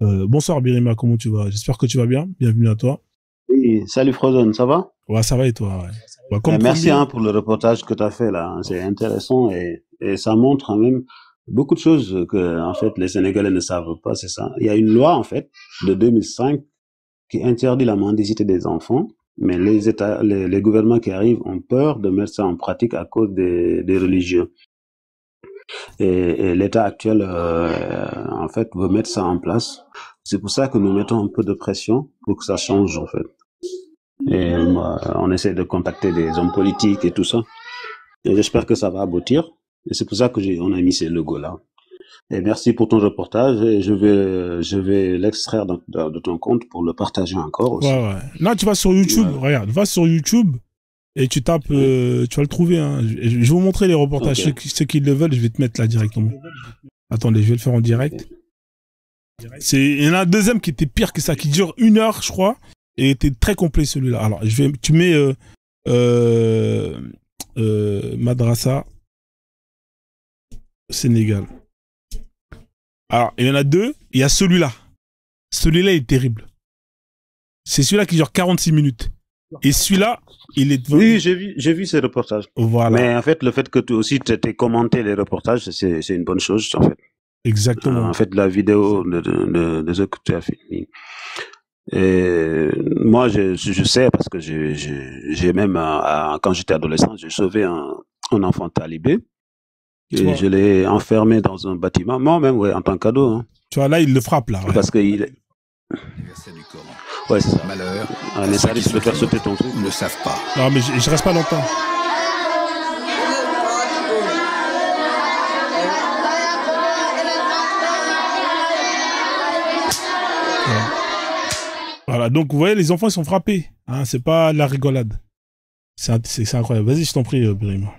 Bonsoir Birima, comment tu vas? J'espère que tu vas bien. Bienvenue à toi. Oui, salut Frozen, ça va? Ouais, ça va et toi? Ouais. Bah, comme Merci promis. pour le reportage que tu as fait là, c'est intéressant et ça montre quand même beaucoup de choses que en fait les Sénégalais ne savent pas, c'est ça. Il y a une loi en fait de 2005 qui interdit la mendicité des enfants, mais les gouvernements qui arrivent ont peur de mettre ça en pratique à cause des religieux. Et l'État actuel en fait veut mettre ça en place. C'est pour ça que nous mettons un peu de pression pour que ça change en fait. Et on essaie de contacter des hommes politiques et tout ça. Et j'espère que ça va aboutir. Et c'est pour ça que on a mis ces logos-là. Et merci pour ton reportage. Et je vais l'extraire de ton compte pour le partager encore Ouais, aussi. ouais. Là, tu vas sur YouTube. Ouais. Regarde, va sur YouTube et tu tapes. Ouais. Tu vas le trouver. Hein. Je vais vous montrer les reportages. Ok. Ceux qui le veulent, je vais te mettre là directement. Attendez, je vais le faire en direct. Ok. Il y en a un deuxième qui était pire que ça, qui dure 1 heure, je crois, et était très complet celui-là. Alors, tu mets euh, Madrasa Sénégal. Alors, il y en a deux. Il y a celui-là. Celui-là est terrible. C'est celui-là qui dure 46 minutes. Et celui-là, il est... Oui, j'ai vu ces reportages. Voilà. Mais en fait, le fait que tu aussi t'aies commenté les reportages, c'est une bonne chose, en fait. Exactement. En fait, la vidéo de ce que tu as filmé. Et moi, je sais parce que j'ai même, quand j'étais adolescent, j'ai sauvé un enfant talibé. Tu Et vois, je l'ai enfermé dans un bâtiment, moi-même, ouais, en tant qu'ado. Hein. tu vois, là, il le frappe, là. Ouais, Parce que Verset du Coran. ouais, c'est ça. Malheur Ah, à mais ceux ça qui risque se de faire fient sauter ton truc. ou ne savent pas. non, mais je reste pas longtemps. Ouais. Voilà, donc vous voyez, les enfants ils sont frappés. Hein, c'est pas la rigolade. C'est incroyable. Vas-y, je t'en prie, Birima.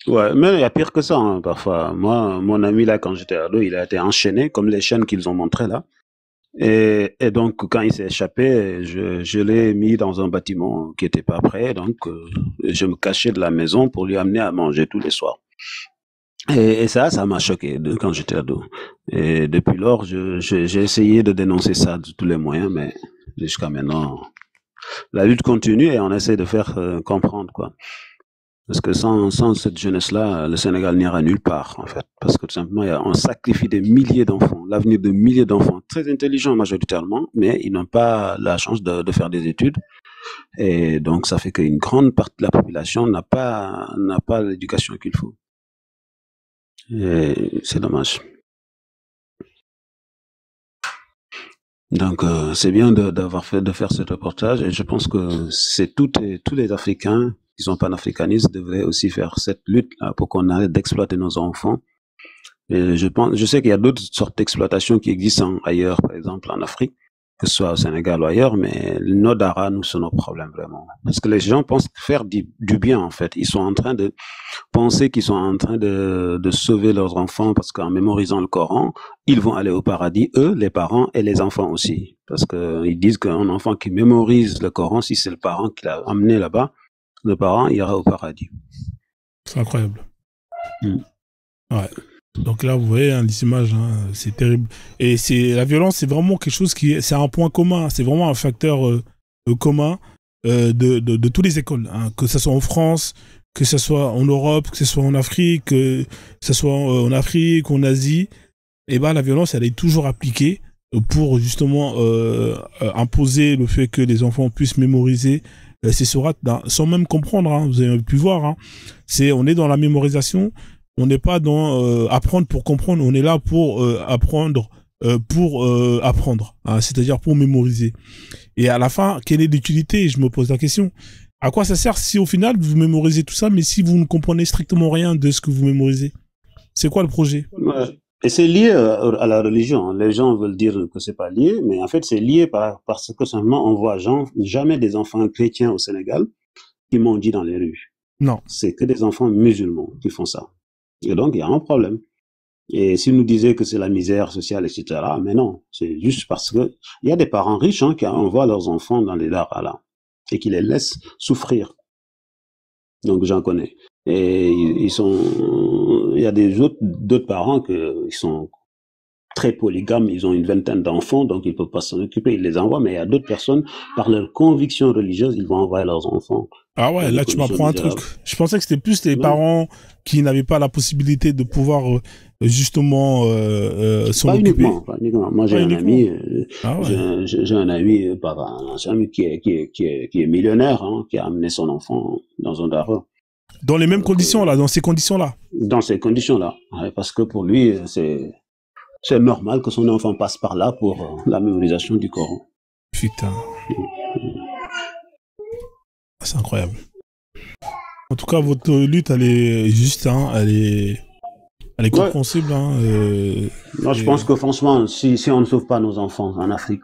Ouais, mais il y a pire que ça, hein, parfois. Moi, mon ami, là, quand j'étais ado, il a été enchaîné, comme les chaînes qu'ils ont montrées, là. Et donc, quand il s'est échappé, je l'ai mis dans un bâtiment qui était pas prêt. Donc, je me cachais de la maison pour lui amener à manger tous les soirs. Et ça m'a choqué quand j'étais ado. Et depuis lors, j'ai essayé de dénoncer ça de tous les moyens, mais jusqu'à maintenant, la lutte continue et on essaie de faire comprendre, quoi. Parce que sans cette jeunesse-là, le Sénégal n'ira nulle part, en fait. Parce que tout simplement, on sacrifie des milliers d'enfants, l'avenir de milliers d'enfants, très intelligents majoritairement, mais ils n'ont pas la chance de faire des études. Et donc, ça fait qu'une grande partie de la population n'a pas l'éducation qu'il faut. Et c'est dommage. Donc, c'est bien de faire ce reportage et je pense que c'est tous les Africains qui sont panafricanistes devraient aussi faire cette lutte là pour qu'on arrête d'exploiter nos enfants. Et je sais qu'il y a d'autres sortes d'exploitation qui existent ailleurs, par exemple en Afrique, que ce soit au Sénégal ou ailleurs, mais nos daras, nous, c'est nos problèmes vraiment. Parce que les gens pensent faire du bien en fait. Ils sont en train de penser qu'ils sont en train de sauver leurs enfants parce qu'en mémorisant le Coran, ils vont aller au paradis, eux, les parents et les enfants aussi. Parce qu'ils disent qu'un enfant qui mémorise le Coran, si c'est le parent qui l'a amené là-bas, le parent ira au paradis. C'est incroyable. Ouais. Donc là, vous voyez hein, les images, hein, c'est terrible. Et la violence, c'est vraiment quelque chose c'est un point commun. C'est vraiment un facteur commun de toutes les écoles, hein, que ce soit en France, que ce soit en Europe, que ce soit en Afrique, que ce soit en Afrique, en Asie. Et ben la violence, elle est toujours appliquée pour justement imposer le fait que les enfants puissent mémoriser ces sourates sans même comprendre. Hein, vous avez pu voir. Hein, on est dans la mémorisation. On n'est pas dans apprendre pour comprendre, on est là pour apprendre pour apprendre, hein, c'est-à-dire pour mémoriser. Et à la fin, quelle est l'utilité? Je me pose la question. À quoi ça sert si au final vous mémorisez tout ça, mais si vous ne comprenez strictement rien de ce que vous mémorisez? C'est quoi le projet? Ouais. Et c'est lié à la religion. Les gens veulent dire que c'est pas lié, mais en fait c'est lié parce que simplement on voit jamais des enfants chrétiens au Sénégal qui mendient dans les rues. Non. C'est que des enfants musulmans qui font ça. Et donc, il y a un problème. Et s'ils nous disaient que c'est la misère sociale, etc., mais non, c'est juste parce que il y a des parents riches qui envoient leurs enfants dans les daras là et qui les laissent souffrir. Donc, j'en connais. Et il y a d'autres parents qui sont très polygames, ils ont une vingtaine d'enfants, donc ils ne peuvent pas s'en occuper, ils les envoient, mais il y a d'autres personnes, par leur conviction religieuse, ils vont envoyer leurs enfants Ah dans ouais, des là tu conditions m'apprends un truc. misérables. Je pensais que c'était plus les Ouais. parents qui n'avaient pas la possibilité de pouvoir justement s'en Pas occuper. uniquement, pas uniquement. Moi, j'ai Pas un uniquement. ami, Ah ouais. j'ai un ami, un ami qui est millionnaire, hein, qui a amené son enfant dans un daron. Dans les mêmes Donc, conditions là, dans ces conditions-là. dans ces conditions-là. Ouais, parce que pour lui, c'est normal que son enfant passe par là pour la mémorisation du Coran. Putain, c'est incroyable. En tout cas, votre lutte, elle est juste, hein, elle est Ouais. compréhensible. Hein, Moi, je et pense que franchement, si on ne sauve pas nos enfants en Afrique,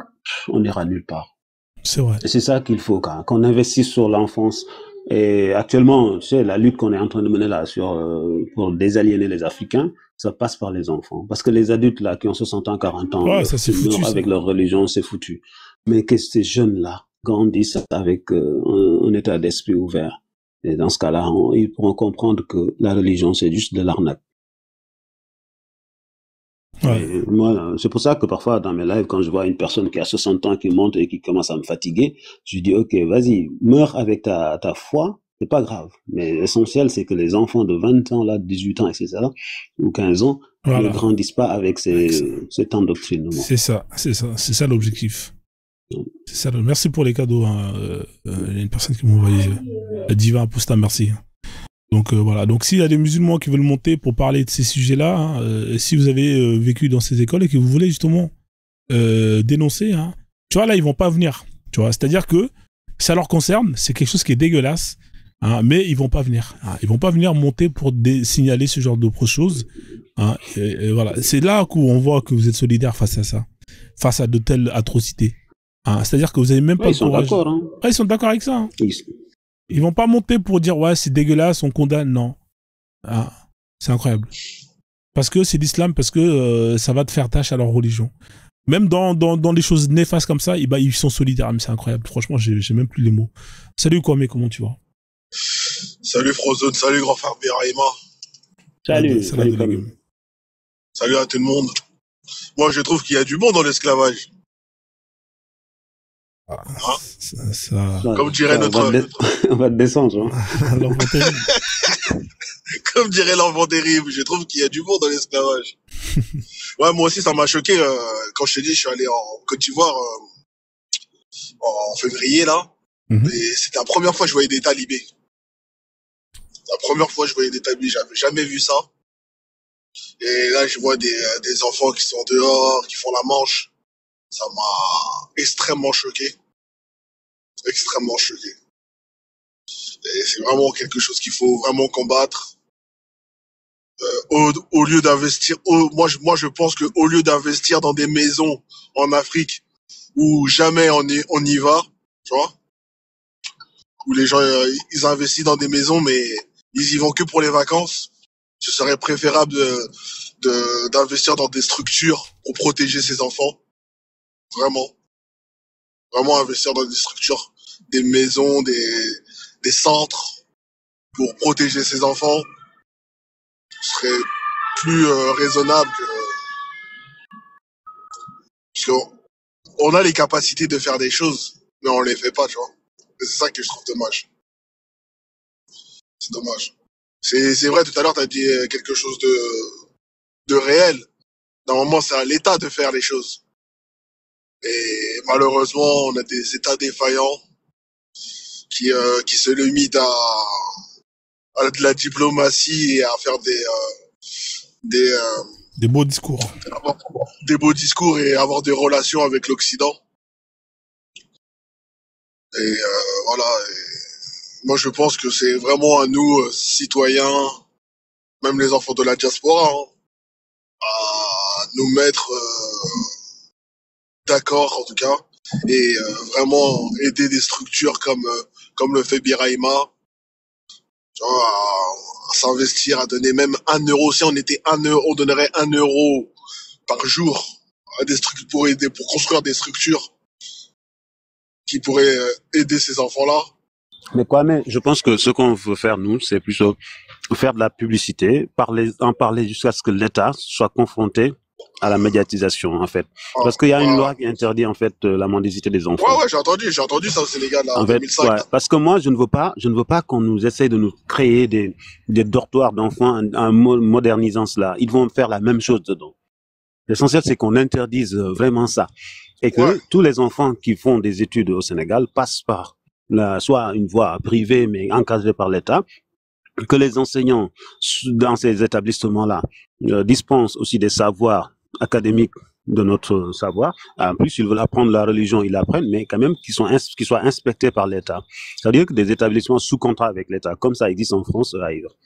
on n'ira nulle part. c'est vrai. Et c'est ça qu'il faut, qu'on investisse sur l'enfance. Et actuellement, tu sais, la lutte qu'on est en train de mener là pour désaliéner les Africains, ça passe par les enfants. Parce que les adultes là, qui ont 60 ans, 40 ans, Ouais, ça c'est qui foutu meurent ça. avec leur religion, c'est foutu. Mais que ces jeunes-là grandissent avec un état d'esprit ouvert. Et dans ce cas-là, ils pourront comprendre que la religion, c'est juste de l'arnaque. Ouais. Et moi, c'est pour ça que parfois, dans mes lives, quand je vois une personne qui a 60 ans qui monte et qui commence à me fatiguer, je dis, OK, vas-y, meurs avec ta foi, c'est pas grave. Mais l'essentiel, c'est que les enfants de 20 ans, là, 18 ans, etc., ou 15 ans, ne Voilà. grandissent pas avec cet endoctrinement. C'est ça l'objectif. C'est ça. Merci pour les cadeaux. Hein. Il y a une personne qui m'a envoyé la Diva Aposta, merci. Donc voilà. Donc s'il y a des musulmans qui veulent monter pour parler de ces sujets-là, hein, si vous avez vécu dans ces écoles et que vous voulez justement dénoncer, hein, tu vois là ils vont pas venir. Tu vois, c'est-à-dire que ça leur concerne, c'est quelque chose qui est dégueulasse, hein, mais ils vont pas venir. Hein, ils vont pas venir monter pour signaler ce genre de choses. Hein, et voilà. C'est là où on voit que vous êtes solidaires face à ça, face à de telles atrocités. Hein, c'est-à-dire que vous avez même pas le courage. Ils sont d'accord. Hein. Ouais, ils sont d'accord avec ça. Hein. Ils vont pas monter pour dire ouais c'est dégueulasse, on condamne, non. Ah, c'est incroyable. Parce que c'est l'islam, parce que ça va te faire tâche à leur religion. Même dans des choses néfastes comme ça, ils sont solidaires. Mais c'est incroyable. Franchement, j'ai même plus les mots. Salut Kwame, comment tu vas? Salut Frozone, salut grand frère Biraima. Salut. Salut à tout le monde. Moi, je trouve qu'il y a du bon dans l'esclavage. Ah, comme dirait on va te descendre. Hein. L'enfant terrible. Comme dirait l'enfant terrible, je trouve qu'il y a du bon dans l'esclavage. Ouais, moi aussi, ça m'a choqué. Quand je t'ai dit, je suis allé en Côte d'Ivoire en février, là. Et c'était la première fois que je voyais des talibés. La première fois que je voyais des talibés, j'avais jamais vu ça. Et là, je vois des enfants qui sont dehors, qui font la manche. Ça m'a extrêmement choqué. Extrêmement choqué. Et c'est vraiment quelque chose qu'il faut vraiment combattre. Au lieu d'investir, moi je pense que au lieu d'investir dans des maisons en Afrique où jamais on y va, tu vois, où les gens ils investissent dans des maisons mais ils y vont que pour les vacances, ce serait préférable d'investir dans des structures pour protéger ses enfants. Vraiment investir dans des structures, des maisons, des centres pour protéger ses enfants. Ce serait plus raisonnable parce qu'on a les capacités de faire des choses, mais on les fait pas, tu vois. Et c'est ça que je trouve dommage. C'est dommage. C'est vrai, tout à l'heure, tu as dit quelque chose de réel. Normalement, c'est à l'État de faire les choses. Et malheureusement, on a des États défaillants qui se limitent à de la diplomatie et à faire des beaux discours. Des beaux discours et avoir des relations avec l'Occident. Et voilà. Et moi, je pense que c'est vraiment à nous, citoyens, même les enfants de la diaspora, hein, à nous mettre d'accord, en tout cas, et vraiment aider des structures comme le fait Biraima, tu vois, à s'investir, à donner même 1 euro. Si on était 1 euro, on donnerait 1 euro par jour à des structures pour construire des structures qui pourraient aider ces enfants-là. Mais je pense que ce qu'on veut faire, nous, c'est plutôt faire de la publicité, en parler jusqu'à ce que l'État soit confronté à la médiatisation, en fait. Parce qu'il y a une loi qui interdit, en fait, la mendicité des enfants. Ouais, j'ai entendu ça au Sénégal, là, en 2005. Ouais, parce que moi, je ne veux pas qu'on nous essaye de nous créer des dortoirs d'enfants en modernisant cela. Ils vont faire la même chose dedans. L'essentiel, c'est qu'on interdise vraiment ça. Et que tous les enfants qui font des études au Sénégal passent par soit une voie privée, mais encadrée par l'État, que les enseignants dans ces établissements-là dispensent aussi des savoirs académiques de notre savoir. En plus, ils veulent apprendre la religion, ils l'apprennent, mais quand même qu'ils soient inspectés par l'État. C'est-à-dire que des établissements sous contrat avec l'État, comme ça existe en France ailleurs.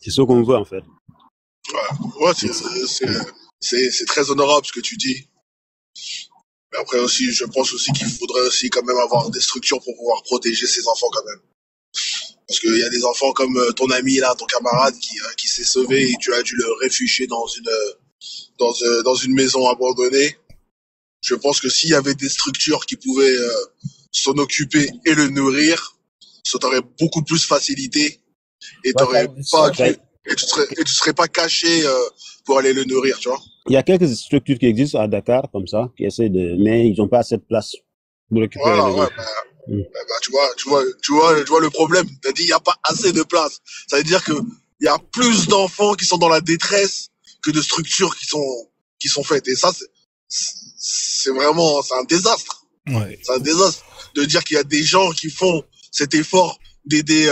C'est ce qu'on veut, en fait. Ouais, c'est très honorable ce que tu dis. Mais après aussi, je pense aussi qu'il faudrait aussi quand même avoir des structures pour pouvoir protéger ces enfants quand même. Parce qu'il y a des enfants comme ton ami là, ton camarade qui s'est sauvé et tu as dû le réfugier dans une maison abandonnée. Je pense que s'il y avait des structures qui pouvaient s'en occuper et le nourrir, ça t'aurait beaucoup plus facilité et tu serais pas caché pour aller le nourrir, tu vois. Il y a quelques structures qui existent à Dakar comme ça, mais ils n'ont pas assez de place pour récupérer les enfants. Tu vois le problème. T'as dit il y a pas assez de place. Ça veut dire que il y a plus d'enfants qui sont dans la détresse que de structures qui sont faites. Et ça, c'est vraiment, c'est un désastre. Ouais. C'est un désastre de dire qu'il y a des gens qui font cet effort d'aider.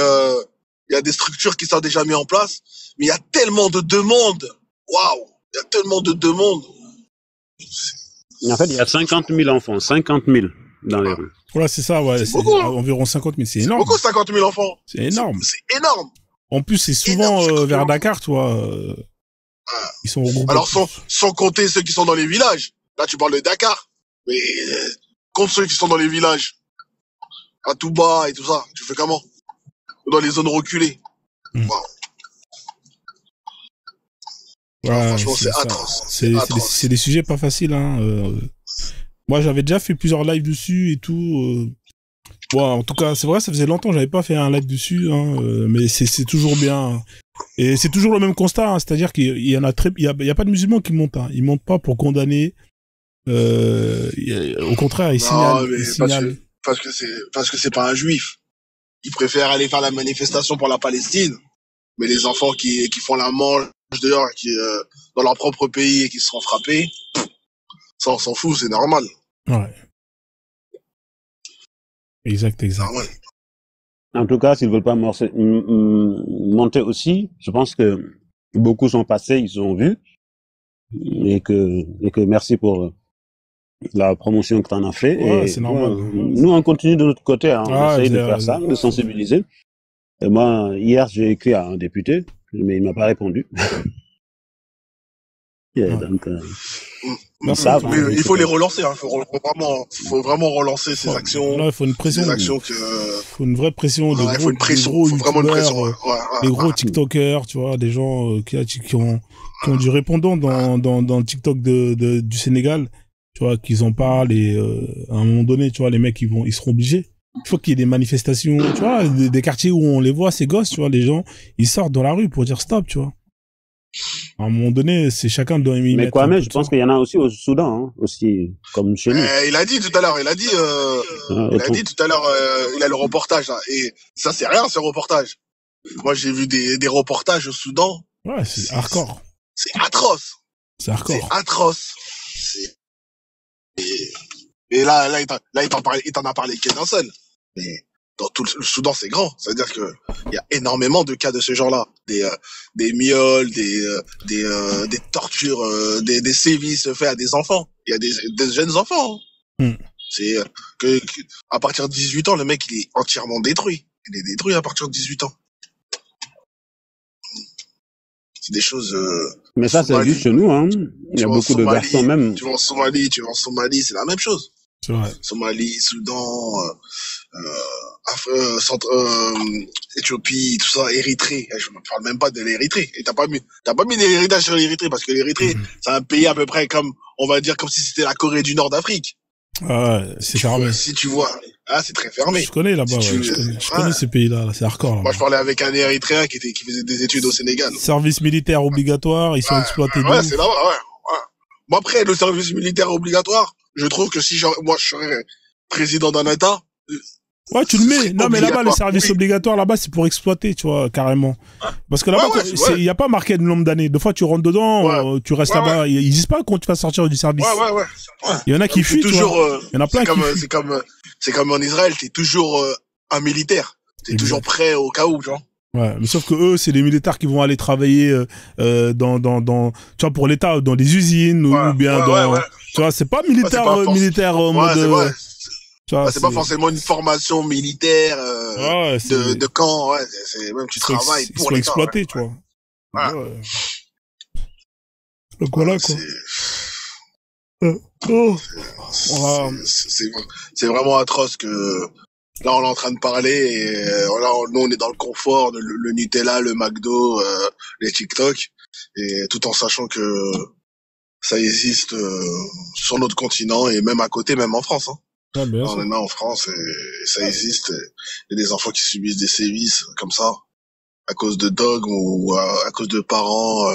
Il y a des structures qui sont déjà mises en place, mais il y a tellement de demandes. Waouh, il y a tellement de demandes. En fait, il y a 50 000 enfants, 50 000 dans les rues. Voilà, c'est ça, ouais. C'est beaucoup, hein. Environ 50 000, c'est énorme. C'est beaucoup, 50 000 enfants. C'est énorme. C'est énorme. En plus, c'est souvent vers Dakar, tu vois. Ils sont regroupés. Alors, sans compter ceux qui sont dans les villages. Là, tu parles de Dakar. Mais compte ceux qui sont dans les villages. À Touba et tout ça. Tu fais comment? Dans les zones reculées. Wow. Ouais, franchement, c'est atroce. C'est des sujets pas faciles, hein. Moi, j'avais déjà fait plusieurs lives dessus et tout. Bon, en tout cas, c'est vrai, ça faisait longtemps que j'avais pas fait un live dessus, hein, mais c'est toujours bien. Et c'est toujours le même constat, hein, c'est-à-dire qu'il y en a il y a pas de musulmans qui montent, hein. Ils montent pas pour condamner. Au contraire, ils signalent. Parce que c'est pas un juif. Ils préfèrent aller faire la manifestation pour la Palestine. Mais les enfants qui font la manche dehors, dans leur propre pays et qui se seront frappés, ça on s'en fout, c'est normal. Ouais. Exact. Normal. En tout cas, s'ils veulent pas monter aussi, je pense que beaucoup sont passés, ils ont vu, et que merci pour la promotion que tu en as fait. Ouais, et c'est normal. Nous, on continue de notre côté, hein, on essaye de faire ça, de sensibiliser. Et moi, hier, j'ai écrit à un député, mais il m'a pas répondu. Donc, mais il faut les relancer, hein. Faut vraiment relancer ces actions. Là, il faut une pression. Faut une vraie pression de faut une pression, faut vraiment une pression. Les gros TikTokers, tu vois, des gens qui ont du répondant dans le TikTok du Sénégal, tu vois, qu'ils en parlent et à un moment donné, tu vois, les mecs ils seront obligés. Il faut qu'il y ait des manifestations, tu vois, des quartiers où on les voit, ces gosses, tu vois, les gens, ils sortent dans la rue pour dire stop, tu vois. À un moment donné, c'est chacun doit y mettre. Mais Kwame, je pense qu'il y en a aussi au Soudan, hein, aussi, comme chez nous. Il a dit tout à l'heure, il a dit tout à l'heure, il a le reportage, là, et ça, c'est rien, ce reportage. Moi, j'ai vu des reportages au Soudan. Ouais, c'est hardcore. C'est atroce. C'est hardcore. C'est atroce. Et là, il t'en a parlé qu'un seul. Mais dans tout le Soudan, c'est grand. C'est-à-dire que il y a énormément de cas de ce genre-là. Des viols, des tortures, des sévices faits à des enfants. Il y a des jeunes enfants. Hein. C'est que à partir de 18 ans, le mec, il est entièrement détruit. Il est détruit à partir de 18 ans. C'est des choses. Mais ça, c'est juste chez nous, hein. Il y a beaucoup de garçons même. Tu vas en Somalie, c'est la même chose. C'est vrai. Somalie, Soudan, Éthiopie, tout ça, Érythrée. Je ne parle même pas de l'Érythrée. Et t'as pas mis l'héritage sur l'Érythrée parce que l'Érythrée, c'est un pays à peu près comme, on va dire, comme si c'était la Corée du Nord d'Afrique. Ah ouais, c'est fermé. Si tu vois, c'est très fermé. Je connais là-bas, je connais ces pays-là, c'est hardcore. Là-bas. Moi, je parlais avec un Érythréen qui faisait des études au Sénégal. Service militaire obligatoire, ils sont exploités. Ouais, c'est là-bas, ouais. Bon, après, le service militaire obligatoire, je trouve que si moi, je serais président d'un État... Ouais, tu le mets. Non, mais là-bas, le service obligatoire, là-bas, c'est pour exploiter, tu vois, carrément. Parce que là-bas, il n'y a pas marqué de nombre d'années. Des fois, tu rentres dedans, tu restes là-bas. Ils disent pas quand tu vas sortir du service. Ouais. Il y en a qui fuient, toujours, il y en a plein qui fuient. C'est comme en Israël, t'es toujours un militaire. T'es toujours prêt au cas où, tu vois. Ouais, mais sauf que eux, c'est des militaires qui vont aller travailler tu vois, pour l'État, dans des usines ou bien tu vois, c'est pas militaire en mode. C'est pas forcément une formation militaire de camp, c'est même tu travailles pour l'État. Exploiter, tu vois. Donc voilà quoi. C'est vraiment atroce que là on est en train de parler et là nous on est dans le confort, le Nutella, le McDo, les TikTok, et tout en sachant que ça existe sur notre continent et même à côté, même en France. Hein. Ah, on est là en France et ça existe. Il y a des enfants qui subissent des sévices comme ça à cause de dogmes ou à cause de parents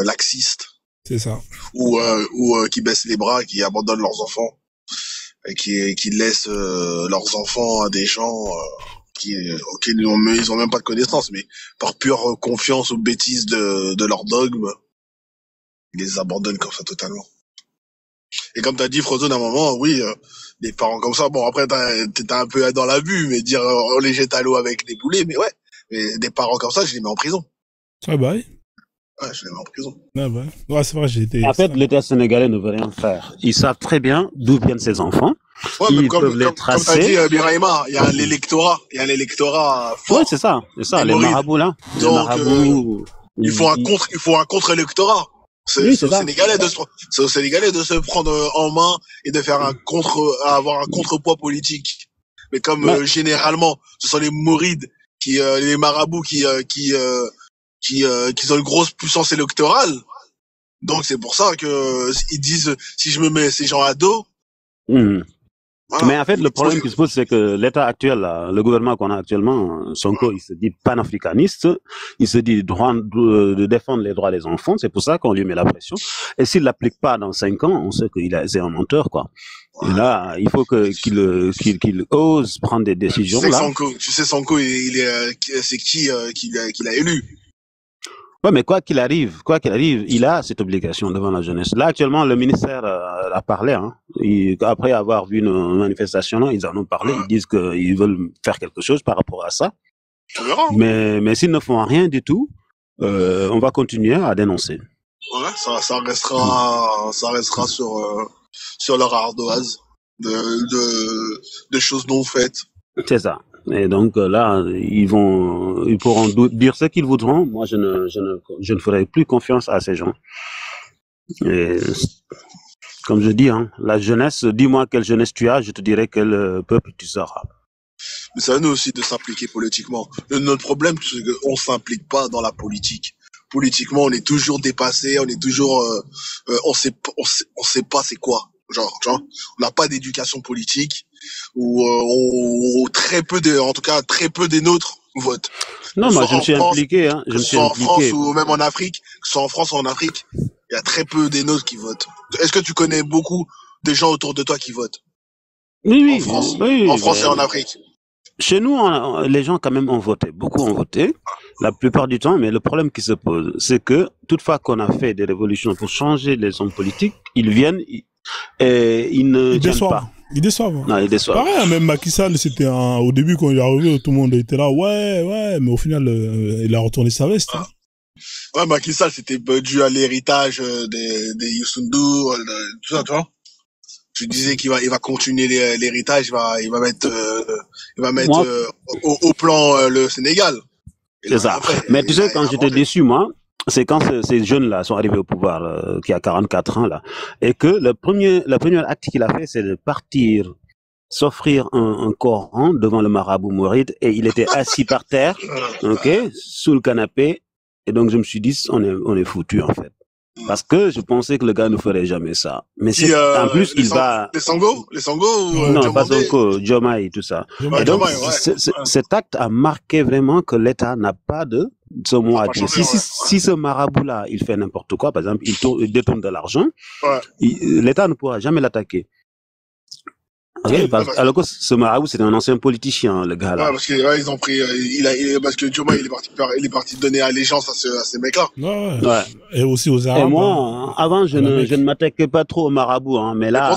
laxistes. C'est ça. Ou qui baissent les bras, qui abandonnent leurs enfants et qui laissent leurs enfants à des gens auxquels ils ont même pas de connaissance, mais par pure confiance ou bêtise de leur dogme, ils les abandonnent comme ça totalement. Et comme t'as dit, Frozone, à un moment, oui, des parents comme ça, bon, après, t'es un peu dans l'abus, mais dire, on les jette à l'eau avec des boulets, mais ouais, mais des parents comme ça, je les mets en prison. Ah bah oui. Ouais, je les mets en prison. Ah bah. Ouais, c'est vrai, j'ai été... En fait, l'État sénégalais ne veut rien faire. Ils savent très bien d'où viennent ces enfants. Ouais, ils peuvent les tracer. Comme t'as dit, Birahima, il y a l'électorat fort. Ouais, c'est ça, les marabouts, là. Donc, les marabouts. Il faut un contre-électorat. C'est aux Sénégalais de se prendre en main et de faire avoir un contrepoids politique. Mais comme généralement, ce sont les mourides les marabouts qui ont une grosse puissance électorale. Donc c'est pour ça que ils disent si je me mets ces gens à dos. Voilà. Mais en fait, le problème qui se pose, c'est que l'État actuel, là, le gouvernement qu'on a actuellement, Sonko, il se dit panafricaniste, il se dit droit de défendre les droits des enfants, c'est pour ça qu'on lui met la pression. Et s'il l'applique pas dans 5 ans, on sait c'est un menteur, quoi. Et là, il faut qu'il ose prendre des décisions, là. Tu sais, Sonko, c'est qui l'a élu? Ouais, mais quoi qu'il arrive, il a cette obligation devant la jeunesse. Là, actuellement, le ministère a parlé, hein. Après avoir vu une manifestation, là, ils en ont parlé. Ils disent qu'ils veulent faire quelque chose par rapport à ça. Mais s'ils ne font rien du tout, on va continuer à dénoncer. Ouais, ça restera sur leur ardoise de choses non faites. C'est ça. Et donc là, ils pourront dire ce qu'ils voudront. Moi, je ne ferai plus confiance à ces gens. Et comme je dis, hein, la jeunesse, dis-moi quelle jeunesse tu as, je te dirai quel peuple tu seras. Mais c'est à nous aussi de s'impliquer politiquement. Notre problème, c'est qu'on s'implique pas dans la politique. Politiquement, on est toujours dépassé, on est toujours, on sait pas c'est quoi. Genre, tu vois, on n'a pas d'éducation politique ou très peu des nôtres votent. Non, moi je me suis impliqué, hein. Je me suis impliqué. En France ou même en Afrique, que ce soit en France ou en Afrique, il y a très peu des nôtres qui votent. Est-ce que tu connais beaucoup de gens autour de toi qui votent? Oui. En France et en Afrique. Chez nous, les gens quand même ont voté. Beaucoup ont voté, la plupart du temps. Mais le problème qui se pose, c'est que toutefois qu'on a fait des révolutions pour changer les hommes politiques, ils viennent et ils ne tiennent pas. Ils déçoivent. Non, ils déçoivent. Pareil, même Macky Sall, c'était au début quand il est arrivé, tout le monde était là, ouais, mais au final, il a retourné sa veste. Hein. Ouais, Macky Sall, c'était dû à l'héritage des Youssou N'Dour, tout ça, tu vois. Tu disais qu'il va continuer l'héritage, il va mettre au plan le Sénégal. C'est ça. Mais tu sais, quand j'étais déçu, moi, c'est quand ces jeunes-là sont arrivés au pouvoir, qui a 44 ans, là, et que le premier acte qu'il a fait, c'est de partir, s'offrir un Coran devant le marabout mouride, et il était assis par terre, sous le canapé, et donc je me suis dit, on est foutu, en fait. Parce que je pensais que le gars ne ferait jamais ça. Mais en plus, il va... Les Sango non, pas Sonko, Diomaye, tout ça. Et donc, cet acte a marqué vraiment que l'État n'a pas de ce mot a pas dit. changé, Si ce marabout-là, il fait n'importe quoi, par exemple, il détourne de l'argent, Ouais. l'État ne pourra jamais l'attaquer. Okay, alors que ce marabout, c'est un ancien politicien, le gars là. Ouais, parce que ils ont pris, parce que Joma, il est parti donner allégeance à ces mecs-là. Ouais. Et aussi aux Arabes. Et moi, avant, je ne m'attaquais pas trop au marabout, hein, mais là,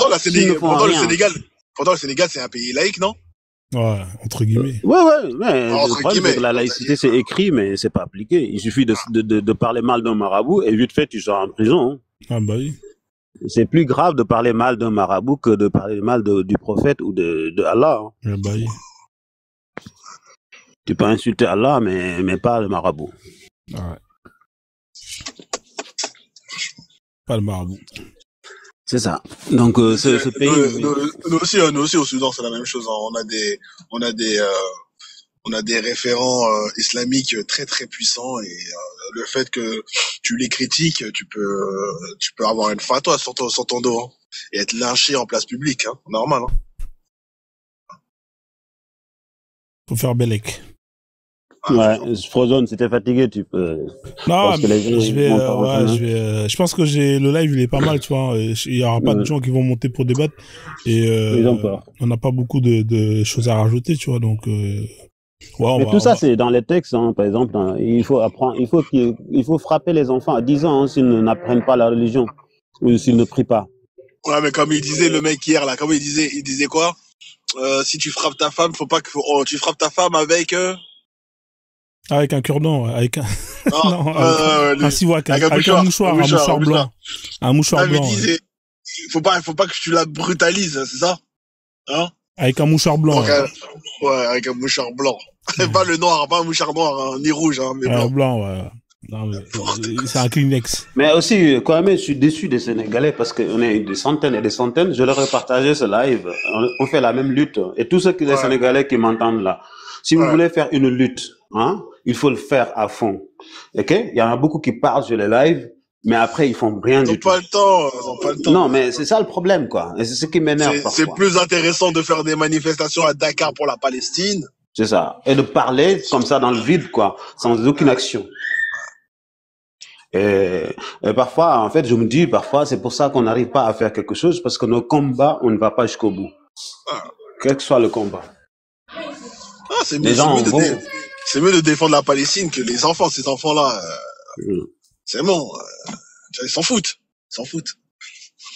Pendant le Sénégal, c'est un pays laïque, non? Ouais, entre guillemets. Ouais, mais le problème, c'est que la laïcité, c'est écrit, mais c'est pas appliqué. Il suffit de parler mal d'un marabout et vite fait, tu sors en prison. Hein. Ah bah oui. C'est plus grave de parler mal d'un marabout que de parler mal du prophète ou de Allah. Hein. Ah bah oui. Tu peux insulter Allah, mais pas le marabout. Ouais. Pas le marabout. C'est ça. Donc ce pays. Nous aussi au Soudan, c'est la même chose. Hein. On a des référents islamiques très très puissants et le fait que tu les critiques, tu peux avoir une fatwa sur ton dos hein, et être lynché en place publique, hein, normal. Hein. Faut faire Bellec. Ouais, Frozone, si t'es fatigué, tu peux. Non, mais je pense que le live, il est pas mal, tu vois. Il y aura pas de gens qui vont monter pour débattre et on n'a pas beaucoup de choses à rajouter, tu vois. Donc, mais tout ça, c'est dans les textes, hein, par exemple. Hein, il faut apprendre, il faut frapper les enfants à 10 ans hein, s'ils n'apprennent pas la religion ou s'ils ne prient pas. Ouais, mais comme il disait le mec hier là, il disait quoi? Si tu frappes ta femme, faut pas que tu frappes ta femme avec. Avec un cure-dent, avec un. Non, avec un mouchoir blanc. Un mouchoir blanc. Il disait, faut pas que tu la brutalises, c'est ça? Hein? Avec un mouchoir blanc. Ouais, avec un mouchoir blanc. Pas le noir, pas un mouchoir noir, hein, ni rouge, hein, mais blanc. Blanc, ouais. Non, mais c'est un Kleenex. Mais aussi, quand même, je suis déçu des Sénégalais parce qu'on est des centaines et des centaines. Je leur ai partagé ce live. On fait la même lutte. Et tous ceux les Sénégalais qui m'entendent là, si vous voulez faire une lutte, hein, il faut le faire à fond. Ok? Il y en a beaucoup qui parlent sur les lives, mais après, ils font rien du tout. Ils ont pas le temps. Non, mais c'est ça le problème, quoi. Et c'est ce qui m'énerve parfois. C'est plus intéressant de faire des manifestations à Dakar pour la Palestine. C'est ça. Et de parler comme ça dans le vide, quoi, sans aucune action. Et parfois, en fait, je me dis, parfois, c'est pour ça qu'on n'arrive pas à faire quelque chose, parce que nos combats, on ne va pas jusqu'au bout. Quel que soit le combat. C'est mieux de défendre la Palestine que les enfants. Ces enfants-là, c'est bon. Ils s'en foutent.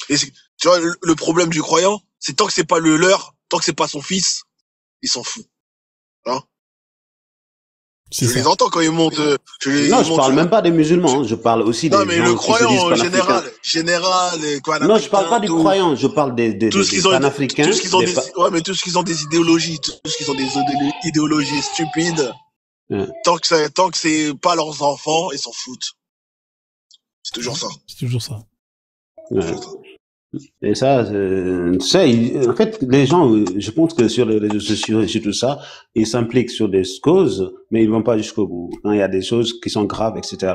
Et tu vois, le problème du croyant, c'est tant que c'est pas le leur, tant que c'est pas son fils, il s'en fout. Hein? Je les entends quand ils montent. Je parle même pas des musulmans, je parle aussi des gens qui se disent panafricains. Non, mais le croyant général, non, je parle pas du croyant, je parle des panafricains. Tout ce qu'ils ont des idéologies, idéologies stupides. Tant que c'est pas leurs enfants, ils s'en foutent. C'est toujours ça. Ouais. Et ça, en fait, les gens, je pense que sur les réseaux sociaux et sur tout ça, ils s'impliquent sur des causes, mais ils vont pas jusqu'au bout. Quand il y a des choses qui sont graves, etc.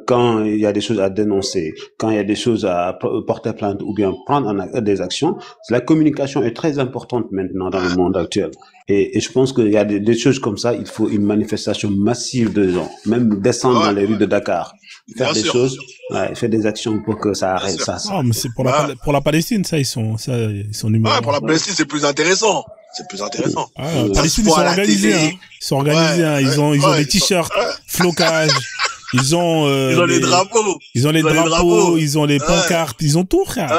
Quand il y a des choses à dénoncer, quand il y a des choses à porter plainte ou bien prendre des actions, la communication est très importante maintenant dans le monde actuel. Et je pense qu'il y a des choses comme ça, il faut une manifestation massive de gens, même descendre dans les rues de Dakar. Faire des choses, faire des actions pour que ça arrête ça. Ah, mais c'est pour la Palestine, ça, ils sont numéro. Ouais, pour la Palestine, c'est plus intéressant. La Palestine, ils sont organisés, hein. Ils sont organisés, hein. Ils ont des t-shirts, flocage. Ils ont les drapeaux. Ils ont les drapeaux, ils ont les pancartes, ils ont tout, frère.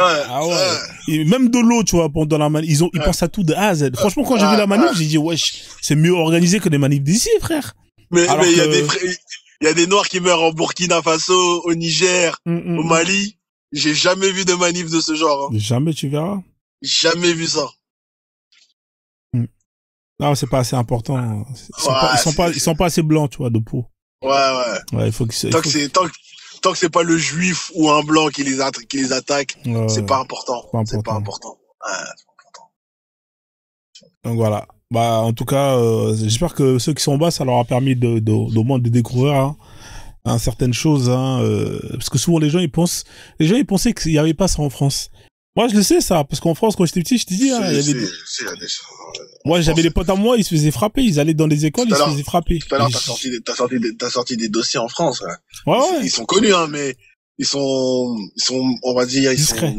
Et même de l'eau, tu vois, pendant la manif, ils pensent à tout de A à Z. Franchement, quand j'ai vu la manif, j'ai dit, wesh, c'est mieux organisé que les manifs d'ici, frère. Mais il y a des Noirs qui meurent en Burkina Faso, au Niger, au Mali. J'ai jamais vu de manif de ce genre. Hein. Jamais, tu verras. Jamais vu ça. Non, c'est pas assez important. Ils sont pas assez blancs, tu vois, de peau. Ouais, il faut que tant que c'est pas le juif ou un blanc qui les attaque, c'est pas important. C'est pas important. Donc voilà. Bah, en tout cas, j'espère que ceux qui sont en bas, ça leur a permis au moins de découvrir certaines choses, parce que souvent les gens ils pensaient qu'il n'y avait pas ça en France. Moi, je le sais, ça, parce qu'en France, quand j'étais petit, je t'ai dit, hein, il y avait moi, j'avais des potes à moi, ils se faisaient frapper, ils allaient dans les écoles, ils se faisaient frapper. Tout à l'heure, t'as sorti des dossiers en France, ouais. Ouais. Ils sont connus, hein, mais ils sont, on va dire, discrets.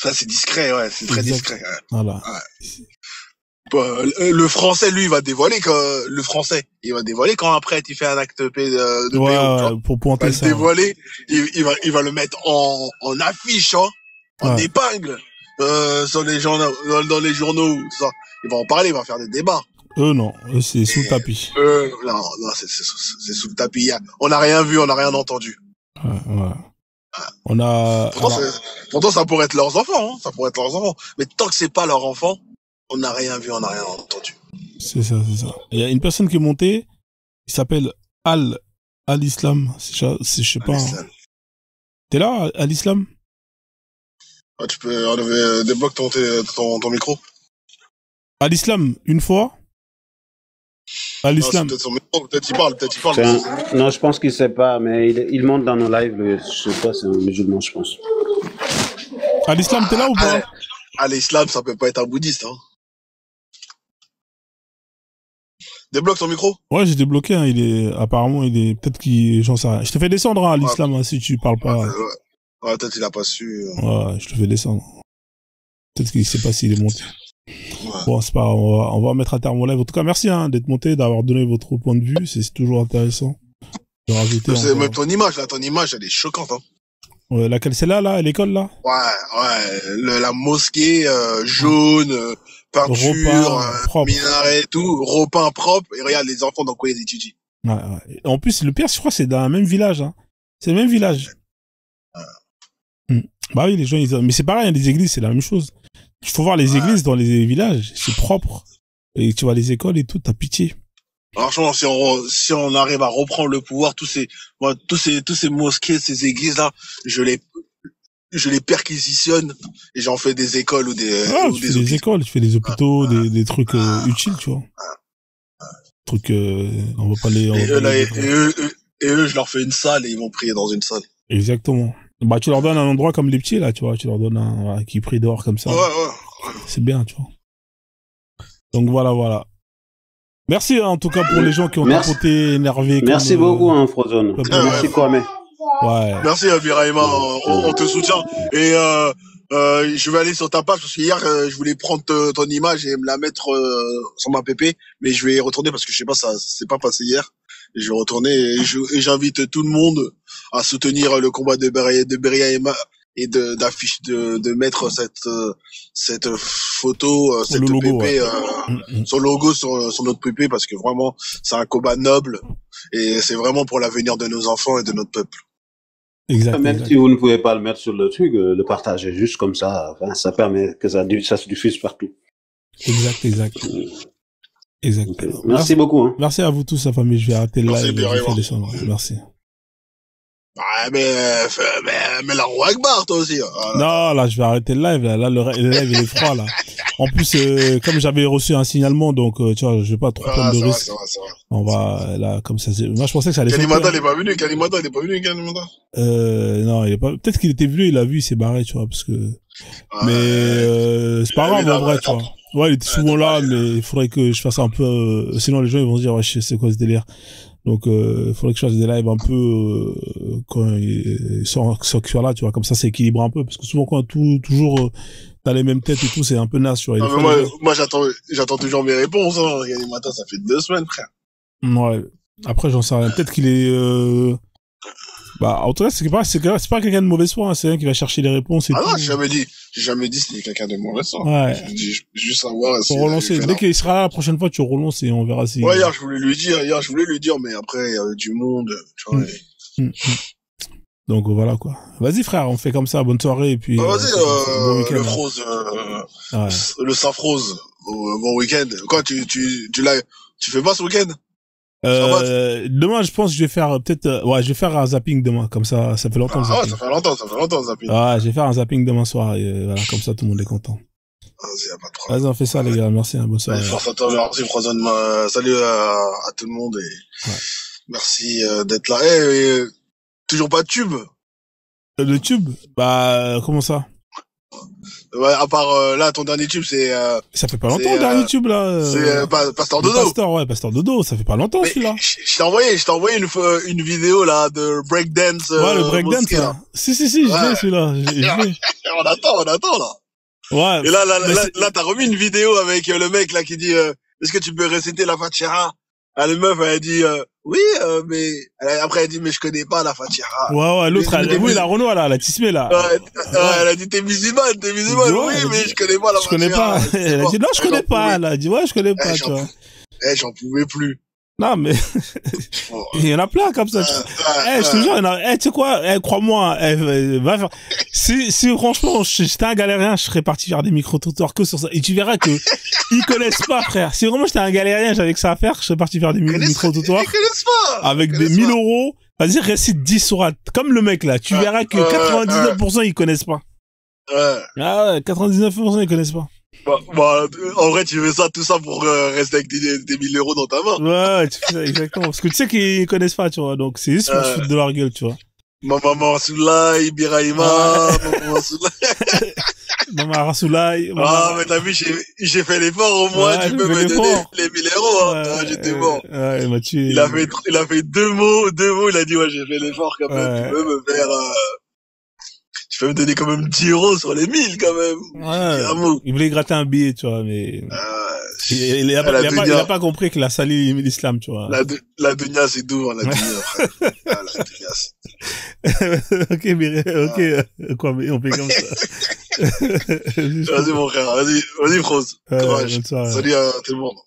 Ça, c'est discret, ouais, c'est très discret, ouais. Voilà. Ouais. Le français, lui, il va dévoiler quand après tu fais un acte de PO, pour pointer ça. Dévoiler, il va le mettre en affiche, hein, en épingle, sur les journaux, dans les journaux, tout ça. Il va en parler, il va faire des débats. Non, c'est sous le tapis. Non, c'est sous le tapis. On n'a rien vu, on n'a rien entendu. Ouais. On a. Pourtant, ça pourrait être leurs enfants, hein. Ça pourrait être leurs enfants. Mais tant que c'est pas leur enfant, on n'a rien vu, on n'a rien entendu. C'est ça. Il y a une personne qui est montée, il s'appelle Al-Islam. Je sais pas. Hein. T'es là, Al-Islam? Ah, tu peux enlever, débloque ton micro. Al-Islam, une fois. Al-Islam. Peut-être son micro, peut-être il parle. Non, je pense qu'il sait pas, mais il monte dans nos lives. Je sais pas, c'est un musulman, je pense. Al-Islam, t'es là ou pas? Al-Islam, ça peut pas être un bouddhiste, hein. Débloque ton micro? Ouais, j'ai débloqué, hein, apparemment, peut-être j'en sais rien. Je te fais descendre, hein, Al-Islam, hein, si tu parles pas. Ouais, peut-être il a pas su. Ouais, je te fais descendre. Peut-être qu'il sait pas s'il est monté. Ouais. Bon, c'est pas grave, on va mettre un terme au live. En tout cas, merci, hein, d'être monté, d'avoir donné votre point de vue. C'est toujours intéressant. De rajouter même ton image, elle est choquante, hein. Ouais, laquelle, c'est là, l'école, là? Ouais, la mosquée, jaune, peinture, minaret, tout, repeint propre, et regarde les enfants dans quoi ils étudient. Ouais. En plus, le pire, je crois, c'est dans le même village, hein. C'est le même village. Bah oui, les gens, mais c'est pareil, hein, les églises, c'est la même chose. Il faut voir les églises dans les villages, c'est propre. Et tu vois les écoles et tout, t'as pitié. Franchement, si on arrive à reprendre le pouvoir, tous ces mosquées, ces églises-là, je les perquisitionne et j'en fais des écoles ou des écoles, tu fais des hôpitaux, des trucs utiles, tu vois. Trucs, on va pas les. Et eux, je leur fais une salle et ils vont prier dans une salle. Exactement. Bah, tu leur donnes un endroit comme les petits, là, tu vois. Tu leur donnes qui prie dehors comme ça. Ouais. C'est bien, tu vois. Donc voilà. Merci, en tout cas, pour les gens qui ont tapoté, énervé. Merci beaucoup, hein, Frozone. Merci, Kwame. Ouais. Merci, Abiraïma. On te soutient. Et, je vais aller sur ta page parce qu'hier, je voulais prendre ton image et me la mettre sur ma PP, mais je vais y retourner parce que je sais pas, ça c'est pas passé hier. Et je vais retourner et j'invite tout le monde à soutenir le combat de Beria et d'afficher, de mettre cette photo, cette logo, PP, son logo sur notre PP parce que vraiment c'est un combat noble et c'est vraiment pour l'avenir de nos enfants et de notre peuple. Même si vous ne pouvez pas le mettre sur le truc, le partager juste comme ça, enfin, ça permet que ça se diffuse partout. Exact. Okay. Merci beaucoup. Hein. Merci à vous tous, la famille. Je vais arrêter le live. Merci. Mais la roue Akbar, toi aussi. Non, là, je vais arrêter le live. Là, le live, il est froid, là. En plus, comme j'avais reçu un signalement, donc, tu vois, je vais pas trop prendre de risques. On va, là, comme ça, moi, je pensais que ça allait Kalimata, il est pas venu, Kalimata. Non, il est pas, peut-être qu'il était venu, il a vu, il s'est barré, tu vois, parce que, mais, c'est pas grave, en vrai, tu vois. Ouais, il était souvent là, mais il faudrait que je fasse un peu, sinon les gens, ils vont se dire, ouais, c'est quoi ce délire? Donc, il faudrait que je fasse des lives un peu, sans que soit là, tu vois, comme ça, c'est équilibré un peu, parce que souvent, quand toujours, t'as les mêmes têtes et tout, c'est un peu naze, tu vois. Moi, j'attends toujours mes réponses, hein. Il y a des matins, ça fait 2 semaines, frère. Ouais. Après, j'en sais rien. Peut-être qu'il est, en tout cas, c'est pas quelqu'un de mauvaise foi, hein. C'est quelqu'un qui va chercher les réponses et tout. Non, j'ai jamais dit c'était quelqu'un de mauvaise foi. Ouais. Je dis juste savoir si. Pour relancer. Dès qu'il sera là la prochaine fois, tu relances et on verra si. Ouais, hier, je voulais lui dire, mais après, il y avait du monde, tu vois. Donc, voilà, quoi. Vas-y, frère, on fait comme ça. Bonne soirée, et puis. Vas-y, bon week-end, le Frose, le Safrose, bon week-end. Quoi, tu fais pas ce week-end? Demain, je pense que je vais faire je vais faire un zapping demain, comme ça fait longtemps. Ah, ça fait longtemps le zapping. Ouais, je vais faire un zapping demain soir, et voilà, comme ça tout le monde est content. Vas-y, y'a pas de problème. Vas-y, on fait ça, les gars, merci, bonne soirée. Force à toi, merci, Frozone, salut à tout le monde et merci d'être là. Toujours pas de tube? Le tube? Comment ça? Ouais, à part, là, ton dernier tube, c'est, Ça fait pas longtemps, le dernier tube, là. c'est, Pasteur Dodo. Pasteur Dodo, ça fait pas longtemps, Mais celui-là. je t'ai envoyé une vidéo, là, de breakdance. Ouais, le breakdance, là. Si, je l'ai, celui-là. Je l'ai. On attend, là. Ouais. Et là, t'as remis une vidéo avec le mec, là, qui dit, est-ce que tu peux réciter la Fatiha? Ah, le meuf, elle dit, oui, mais, après, elle dit, mais je connais pas la Fatiha. Ouais, l'autre, oui, la Renault, là, la Tismé, là. Ouais, elle a dit, t'es musulmane, oui, mais je connais pas la Fatiha. Je connais pas. Elle a dit, non, je connais pas. Elle a dit, ouais, je connais pas, tu vois. J'en pouvais plus. Non, mais, il y en a plein comme ça. Je te jure, tu sais quoi, crois-moi, va faire, si franchement, j'étais un galérien, je serais parti faire des micro-trottoirs que sur ça. Et tu verras que, ils connaissent pas, frère. Si vraiment j'étais un galérien, j'avais que ça à faire, je serais parti faire des micro-trottoirs. Ils connaissent pas. Avec des 1000 €. Vas-y, récite 10 sourates. Comme le mec, là. Tu verras que 99% ils connaissent pas. Ouais. Ah ouais, 99% ils connaissent pas. Bah, en vrai, tu fais ça, tout ça pour rester avec tes 1000 € dans ta main. Ouais, tu fais ça, exactement. Parce que tu sais qu'ils connaissent pas, tu vois. Donc, c'est juste pour se foutre de leur gueule, tu vois. Maman Rassoulaï, Biraïma, Maman Rassoulaï. Maman Rassoulaï. Ah, mais t'as vu, j'ai fait l'effort au moins, tu peux me donner les 1000 €, hein. Ouais, j'étais mort. Ouais, il m'a tué. Il a fait deux mots, il a dit, ouais, j'ai fait l'effort quand même, tu peux me faire, tu peux me donner quand même 10 € sur les 1000 quand même. Ouais. Il voulait gratter un billet, tu vois, mais il a pas compris que la sali l'islam, tu vois. La dunya, c'est doux, hein, la dunya, frère. La dunya, ok, quoi, mais on fait comme ça. Vas-y, mon frère, vas-y, Froze. Courage. Salut à tout le monde.